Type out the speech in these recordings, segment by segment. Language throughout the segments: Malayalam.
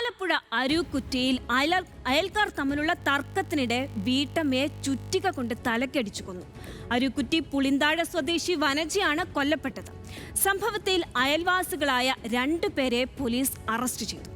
ആലപ്പുഴ അരൂക്കുറ്റിയിൽ അയൽക്കാർ തമ്മിലുള്ള തർക്കത്തിനിടെ വീട്ടമ്മയെ ചുറ്റിക കൊണ്ട് തലക്കടിച്ചു കൊന്നു. അരൂക്കുറ്റി പുളിന്താഴ സ്വദേശി വനജയാണ് കൊല്ലപ്പെട്ടത്. സംഭവത്തിൽ അയൽവാസികളായ 2 പേരെ പോലീസ് അറസ്റ്റ് ചെയ്തു.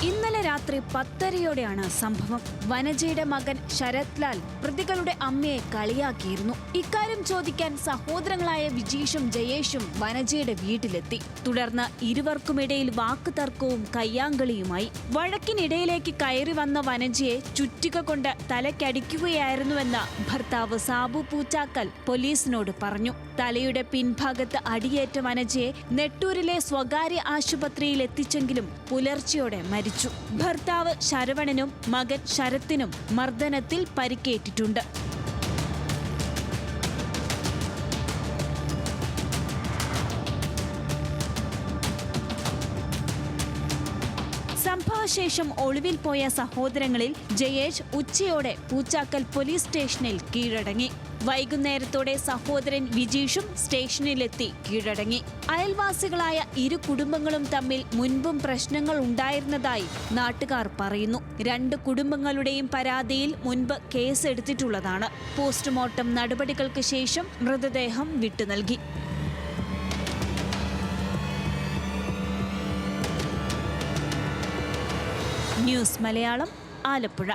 ഇന്നലെ രാത്രി 10:30-യോടെയാണ് സംഭവം. വനജയുടെ മകൻ ശരത് ലാൽ പ്രതികളുടെ അമ്മയെ കളിയാക്കിയിരുന്നു. ഇക്കാര്യം ചോദിക്കാൻ സഹോദരങ്ങളായ വിജീഷും ജയേഷും വനജയുടെ വീട്ടിലെത്തി. തുടർന്ന് ഇരുവർക്കുമിടയിൽ വാക്കുതർക്കവും കയ്യാങ്കളിയുമായി. വഴക്കിനിടയിലേക്ക് കയറി വന്ന വനജയെ ചുറ്റിക കൊണ്ട് തലക്കടിക്കുകയായിരുന്നുവെന്ന് ഭർത്താവ് സാബു പൂച്ചാക്കൽ പോലീസിനോട് പറഞ്ഞു. തലയുടെ പിൻഭാഗത്ത് അടിയേറ്റ വനജയെ നെട്ടൂരിലെ സ്വകാര്യ ആശുപത്രിയിൽ എത്തിച്ചെങ്കിലും പുലർച്ചെയോടെ മരിച്ചു. ഭർത്താവ് ശരവണനും മകൻ ശരത്തിനും മർദ്ദനത്തിൽ പരിക്കേറ്റിട്ടുണ്ട്. സംഭവശേഷം ഒളിവിൽ പോയ സഹോദരങ്ങളിൽ ജയേഷ് ഉച്ചയോടെ പൂച്ചാക്കൽ പോലീസ് സ്റ്റേഷനിൽ കീഴടങ്ങി. വൈകുന്നേരത്തോടെ സഹോദരൻ വിജീഷും സ്റ്റേഷനിലെത്തി കീഴടങ്ങി. അയൽവാസികളായ 2 കുടുംബങ്ങളും തമ്മിൽ മുൻപും പ്രശ്നങ്ങൾ ഉണ്ടായിരുന്നതായി നാട്ടുകാർ പറയുന്നു. 2 കുടുംബങ്ങളുടെയും പരാതിയിൽ മുൻപ് കേസെടുത്തിട്ടുള്ളതാണ്. പോസ്റ്റ്മോർട്ടം നടപടികൾക്ക് ശേഷം മൃതദേഹം വിട്ടുനൽകി. ന്യൂസ് മലയാളം, ആലപ്പുഴ.